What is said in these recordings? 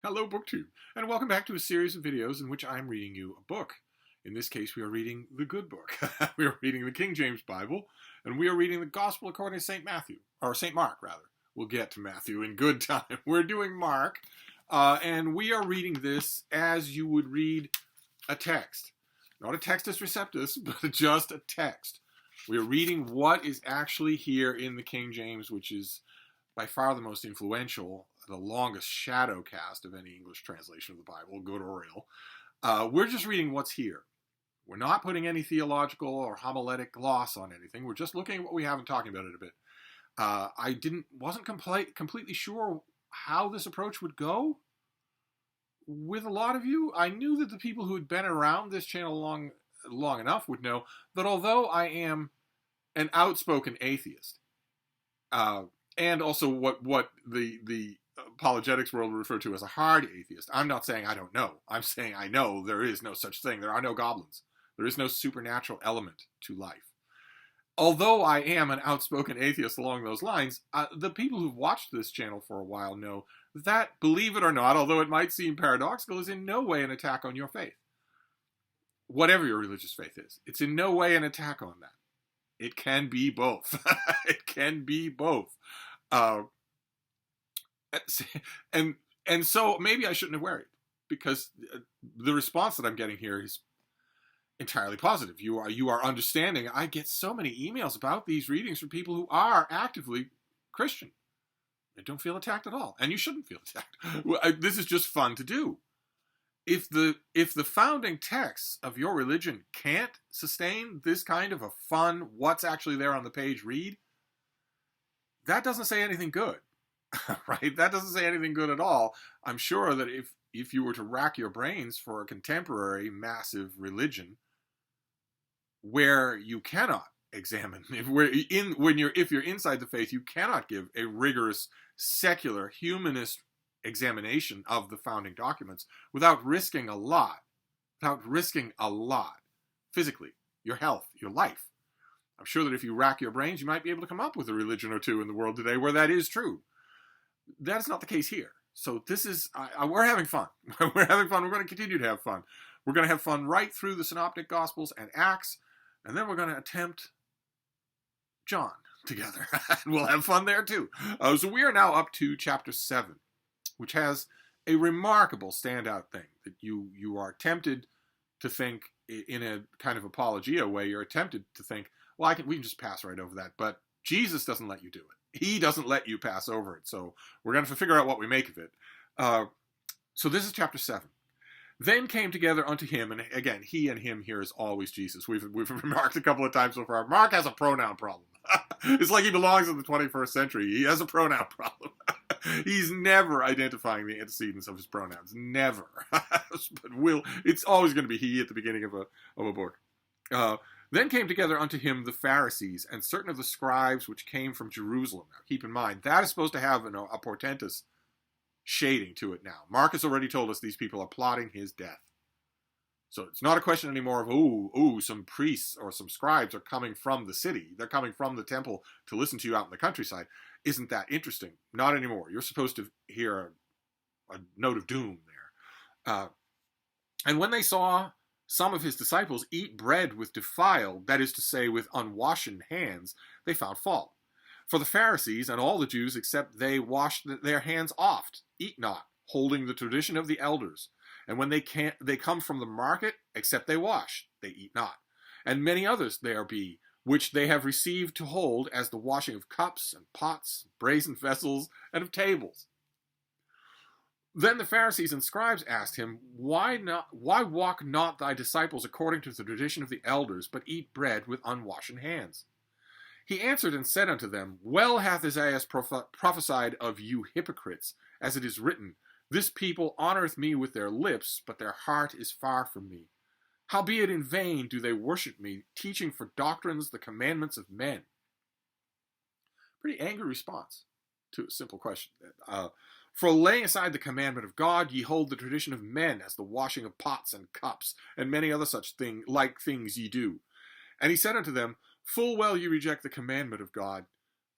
Hello, BookTube, and welcome back to a series of videos in which I'm reading you a book. In this case, we are reading the good book. We are reading the King James Bible, and we are reading the Gospel according to St. Matthew, or St. Mark, rather. We'll get to Matthew in good time. We're doing Mark, and we are reading this as you would read a text. Not a Textus Receptus, but just a text. We are reading what is actually here in the King James, which is by far the most influential, the longest shadow cast of any English translation of the Bible, good or ill. We're just reading what's here. We're not putting any theological or homiletic gloss on anything. We're just looking at what we have and talking about it a bit. I wasn't completely sure how this approach would go with a lot of you. I knew that the people who had been around this channel long enough would know that although I am an outspoken atheist, and also what the apologetics world would refer to as a hard atheist. I'm not saying I don't know. I'm saying I know there is no such thing. There are no goblins. There is no supernatural element to life. Although I am an outspoken atheist along those lines, the people who've watched this channel for a while know that, believe it or not, although it might seem paradoxical, is in no way an attack on your faith. Whatever your religious faith is, it's in no way an attack on that. It can be both. It can be both. And so maybe I shouldn't have worried, because the response that I'm getting here is entirely positive. You are understanding. I get so many emails about these readings from people who are actively Christian. They don't feel attacked at all, and you shouldn't feel attacked. This is just fun to do. If the founding texts of your religion can't sustain this kind of a fun, what's actually there on the page read, that doesn't say anything good. Right? That doesn't say anything good at all. I'm sure that if you were to rack your brains for a contemporary massive religion where you cannot examine, if you're inside the faith, you cannot give a rigorous secular humanist examination of the founding documents without risking a lot physically, your health, your life. I'm sure that if you rack your brains, you might be able to come up with a religion or two in the world today where that is true. That is not the case here. So this is, we're having fun. We're having fun. We're going to continue to have fun. We're going to have fun right through the Synoptic Gospels and Acts, and then we're going to attempt John together. We'll have fun there too. So we are now up to chapter 7, which has a remarkable standout thing that you are tempted to think in a kind of apologia way. You're tempted to think, well, we can just pass right over that. But Jesus doesn't let you do it. He doesn't let you pass over it. So we're going to have to figure out what we make of it. So this is chapter 7. Then came together unto him, and again, he and him here is always Jesus. We've remarked a couple of times so far, Mark has a pronoun problem. It's like he belongs in the 21st century. He has a pronoun problem. He's never identifying the antecedents of his pronouns. Never. But it's always going to be he at the beginning of a book. Then came together unto him the Pharisees and certain of the scribes which came from Jerusalem. Now keep in mind, that is supposed to have a portentous shading to it now. Mark has already told us these people are plotting his death. So it's not a question anymore of, some priests or some scribes are coming from the city. They're coming from the temple to listen to you out in the countryside. Isn't that interesting? Not anymore. You're supposed to hear a note of doom there. And when they saw some of his disciples eat bread with defiled, that is to say, with unwashen hands, they found fault. For the Pharisees and all the Jews, except they wash their hands oft, eat not, holding the tradition of the elders. And when they come from the market, except they wash, they eat not. And many others there be, which they have received to hold as the washing of cups and pots, brazen vessels, and of tables. Then the Pharisees and scribes asked him, Why walk not thy disciples according to the tradition of the elders, but eat bread with unwashen hands? He answered and said unto them, Well hath Isaiah prophesied of you hypocrites, as it is written, This people honoureth me with their lips, but their heart is far from me. Howbeit in vain do they worship me, teaching for doctrines the commandments of men. Pretty angry response to a simple question. For laying aside the commandment of God, ye hold the tradition of men, as the washing of pots and cups, and many other such things ye do. And he said unto them, Full well ye reject the commandment of God,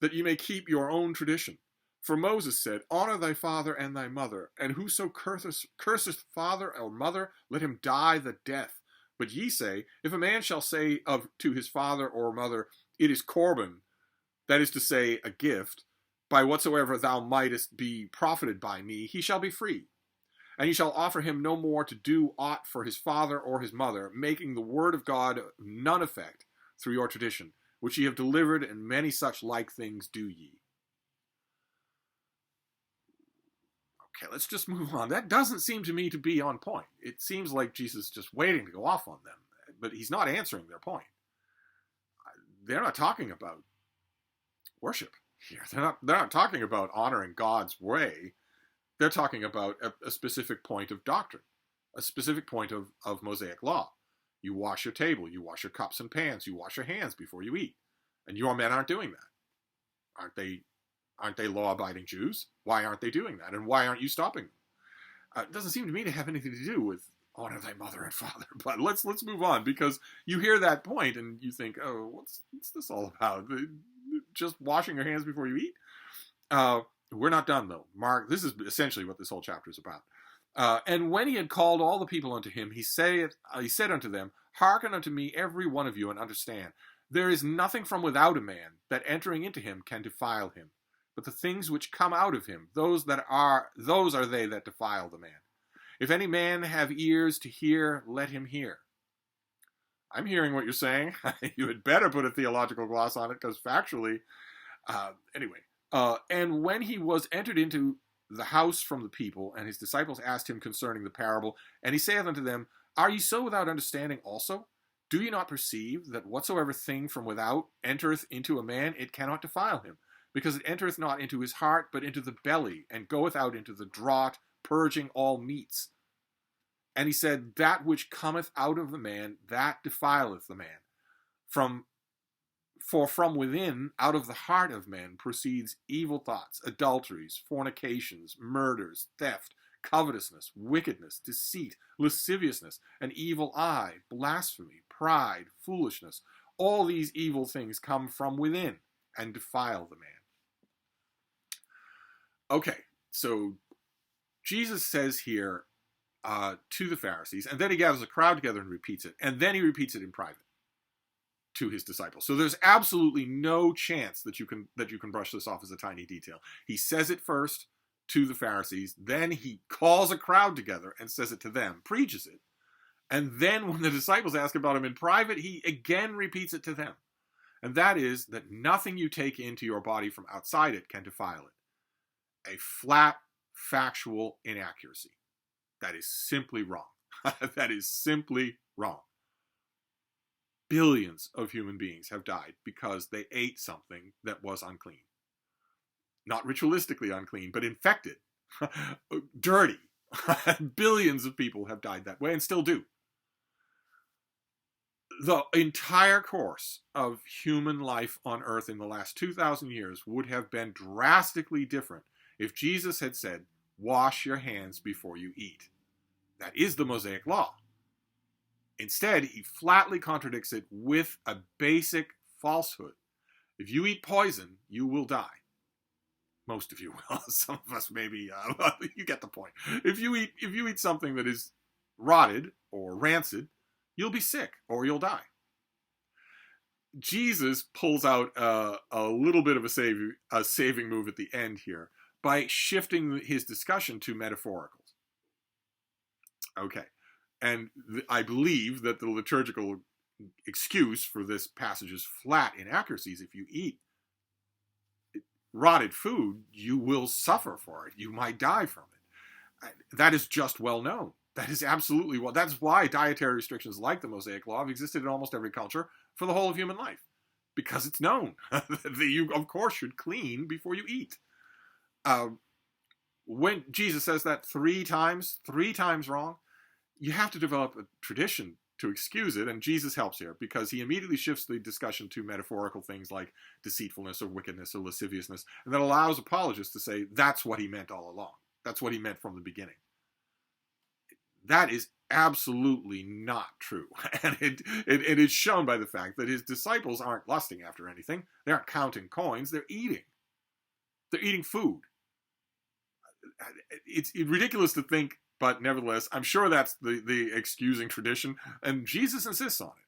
that ye may keep your own tradition. For Moses said, Honor thy father and thy mother, and whoso curseth father or mother, let him die the death. But ye say, If a man shall say to his father or mother, It is Corban, that is to say, a gift, by whatsoever thou mightest be profited by me, he shall be free. And ye shall offer him no more to do aught for his father or his mother, making the word of God none effect through your tradition, which ye have delivered, and many such like things do ye. Okay, let's just move on. That doesn't seem to me to be on point. It seems like Jesus is just waiting to go off on them, but he's not answering their point. They're not talking about worship here. They're not talking about honoring God's way. They're talking about a specific point of doctrine, a specific point of Mosaic law. You wash your table, you wash your cups and pans, you wash your hands before you eat. And your men aren't doing that. Aren't they law-abiding Jews? Why aren't they doing that? And why aren't you stopping them? It doesn't seem to me to have anything to do with honor thy mother and father. But let's move on, because you hear that point and you think, oh, what's this all about? Just washing your hands before you eat? We're not done, though. Mark, this is essentially what this whole chapter is about. And when he had called all the people unto him, he said unto them, Hearken unto me, every one of you, and understand. There is nothing from without a man that entering into him can defile him. But the things which come out of him, those are they that defile the man. If any man have ears to hear, let him hear. I'm hearing what you're saying. You had better put a theological gloss on it, because factually, anyway. And when he was entered into the house from the people, and his disciples asked him concerning the parable, and he saith unto them, Are ye so without understanding also? Do ye not perceive that whatsoever thing from without entereth into a man, it cannot defile him? Because it entereth not into his heart, but into the belly, and goeth out into the draught, purging all meats. And he said, That which cometh out of the man, that defileth the man. For from within, out of the heart of man, proceeds evil thoughts, adulteries, fornications, murders, theft, covetousness, wickedness, deceit, lasciviousness, an evil eye, blasphemy, pride, foolishness. All these evil things come from within and defile the man. Okay, so Jesus says here to the Pharisees, and then he gathers a crowd together and repeats it, and then he repeats it in private to his disciples. So there's absolutely no chance that you can brush this off as a tiny detail. He says it first to the Pharisees, then he calls a crowd together and says it to them, preaches it, and then when the disciples ask about him in private, he again repeats it to them. And that is that nothing you take into your body from outside it can defile it. A flat, factual inaccuracy. That is simply wrong. That is simply wrong. Billions of human beings have died because they ate something that was unclean. Not ritualistically unclean, but infected. Dirty. Billions of people have died that way and still do. The entire course of human life on earth in the last 2,000 years would have been drastically different if Jesus had said, wash your hands before you eat. That is the Mosaic law. Instead, he flatly contradicts it with a basic falsehood. If you eat poison, you will die. Most of you will. Some of us maybe, you get the point. If you eat something that is rotted or rancid, you'll be sick or you'll die. Jesus pulls out a little bit of a saving move at the end here by shifting his discussion to metaphoricals. Okay. And I believe that the liturgical excuse for this passage is flat inaccuracies. If you eat rotted food, you will suffer for it. You might die from it. That is just well known. That is absolutely well. That's why dietary restrictions like the Mosaic Law have existed in almost every culture for the whole of human life. Because it's known that you, of course, should clean before you eat. When Jesus says that three times wrong, you have to develop a tradition to excuse it, and Jesus helps here because he immediately shifts the discussion to metaphorical things like deceitfulness or wickedness or lasciviousness, and that allows apologists to say that's what he meant all along. That's what he meant from the beginning. That is absolutely not true, and it is shown by the fact that his disciples aren't lusting after anything. They aren't counting coins. They're eating. They're eating food. it's ridiculous to think, but nevertheless, I'm sure that's the excusing tradition, and Jesus insists on it.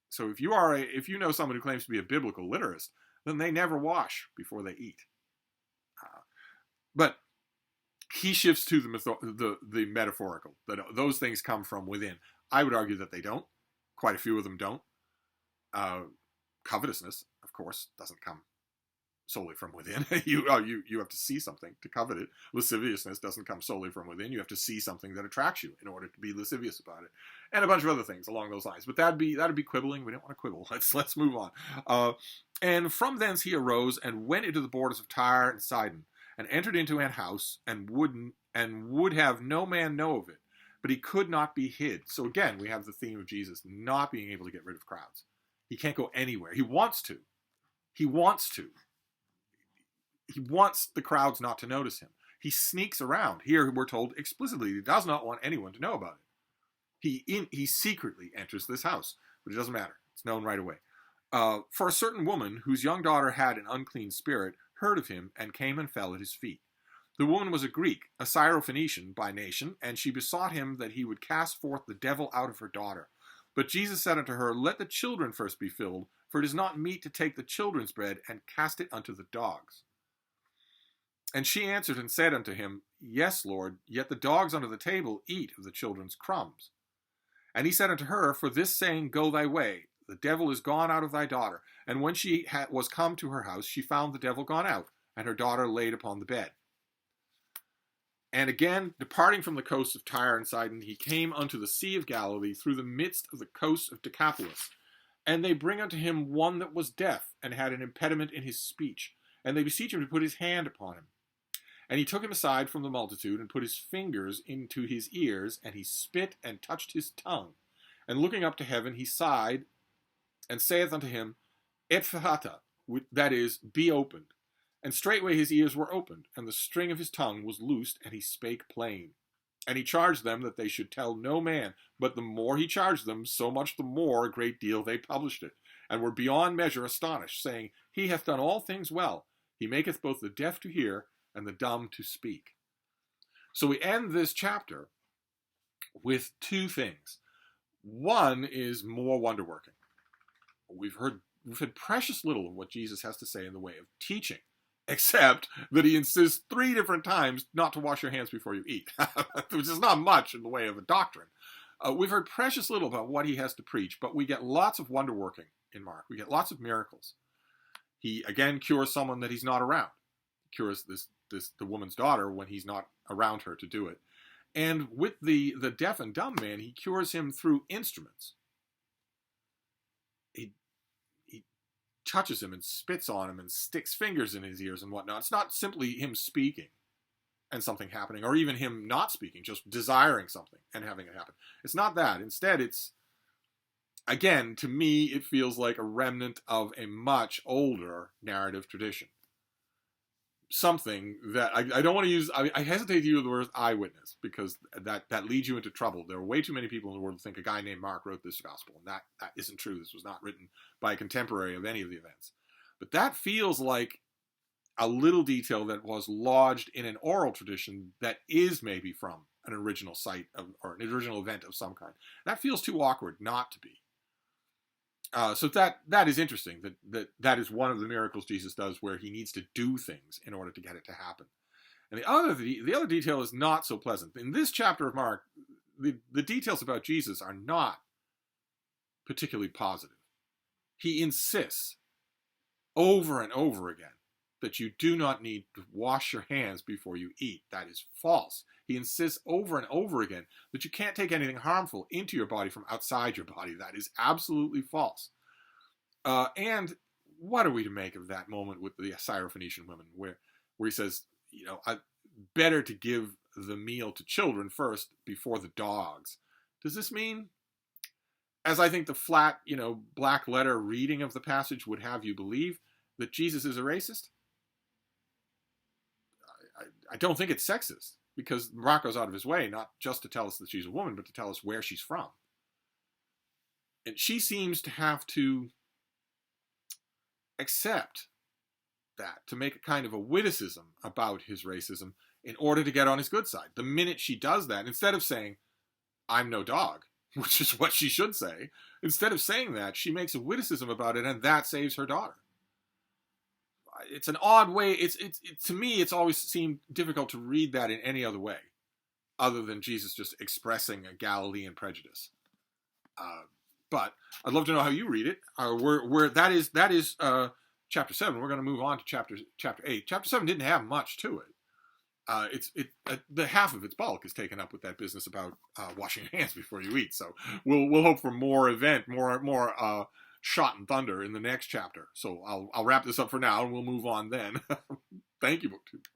So if you know someone who claims to be a biblical literist, then they never wash before they eat. But he shifts to the metaphorical, that those things come from within. I would argue that they don't. Quite a few of them don't. Covetousness, of course, doesn't come solely from within. You have to see something to covet it. Lasciviousness doesn't come solely from within. You have to see something that attracts you in order to be lascivious about it, and a bunch of other things along those lines. But that'd be quibbling. We don't want to quibble. Let's move on. And from thence he arose and went into the borders of Tyre and Sidon, and entered into an house, and would have no man know of it, but he could not be hid. So again, we have the theme of Jesus not being able to get rid of crowds. He can't go anywhere. He wants to. He wants the crowds not to notice him. He sneaks around. Here we're told explicitly he does not want anyone to know about it. He secretly enters this house, but it doesn't matter. It's known right away. For a certain woman whose young daughter had an unclean spirit heard of him and came and fell at his feet. The woman was a Greek, a Syrophoenician by nation, and she besought him that he would cast forth the devil out of her daughter. But Jesus said unto her, Let the children first be filled, for it is not meet to take the children's bread and cast it unto the dogs. And she answered and said unto him, Yes, Lord, yet the dogs under the table eat of the children's crumbs. And he said unto her, For this saying, go thy way, the devil is gone out of thy daughter. And when she was come to her house, she found the devil gone out, and her daughter laid upon the bed. And again, departing from the coast of Tyre and Sidon, he came unto the sea of Galilee through the midst of the coast of Decapolis. And they bring unto him one that was deaf, and had an impediment in his speech. And they beseech him to put his hand upon him. And he took him aside from the multitude, and put his fingers into his ears, and he spit and touched his tongue. And looking up to heaven, he sighed, and saith unto him, Ephphatha, that is, be opened. And straightway his ears were opened, and the string of his tongue was loosed, and he spake plain. And he charged them that they should tell no man, but the more he charged them, so much the more a great deal they published it, and were beyond measure astonished, saying, He hath done all things well. He maketh both the deaf to hear, and the dumb to speak. So we end this chapter with two things. One is more wonder working. We've had precious little of what Jesus has to say in the way of teaching, except that he insists 3 different times not to wash your hands before you eat, which is not much in the way of a doctrine. We've heard precious little about what he has to preach, but we get lots of wonder working in Mark. We get lots of miracles. He, again, cures someone that he's not around. He cures the woman's daughter when he's not around her to do it. And with the deaf and dumb man, he cures him through instruments. He touches him and spits on him and sticks fingers in his ears and whatnot. It's not simply him speaking and something happening, or even him not speaking, just desiring something and having it happen. It's not that. Instead, it's, again, to me, it feels like a remnant of a much older narrative tradition. Something that I don't want to use, I hesitate to use the word eyewitness, because that leads you into trouble. There are way too many people in the world who think a guy named Mark wrote this gospel, and that isn't true. This was not written by a contemporary of any of the events. But that feels like a little detail that was lodged in an oral tradition that is maybe from an original site or an original event of some kind. That feels too awkward not to be. So that is interesting. That is one of the miracles Jesus does, where he needs to do things in order to get it to happen. And the other detail is not so pleasant. In this chapter of Mark, the details about Jesus are not particularly positive. He insists over and over again that you do not need to wash your hands before you eat. That is false. He insists over and over again that you can't take anything harmful into your body from outside your body. That is absolutely false. And what are we to make of that moment with the Syrophoenician woman where he says, better to give the meal to children first before the dogs? Does this mean, as I think the flat, black letter reading of the passage would have you believe, that Jesus is a racist? I don't think it's sexist, because Mark goes out of his way not just to tell us that she's a woman, but to tell us where she's from. And she seems to have to accept that, to make a kind of a witticism about his racism, in order to get on his good side. The minute she does that, instead of saying, I'm no dog, which is what she should say, instead of saying that, she makes a witticism about it, and that saves her daughter. It's an odd way. To me, it's always seemed difficult to read that in any other way, other than Jesus just expressing a Galilean prejudice. But I'd love to know how you read it. That is chapter 7. We're going to move on to chapter 8. Chapter 7 didn't have much to it. The half of its bulk is taken up with that business about washing your hands before you eat. So we'll hope for more shot and thunder in the next chapter. So I'll wrap this up for now, and we'll move on then. Thank you, BookTube.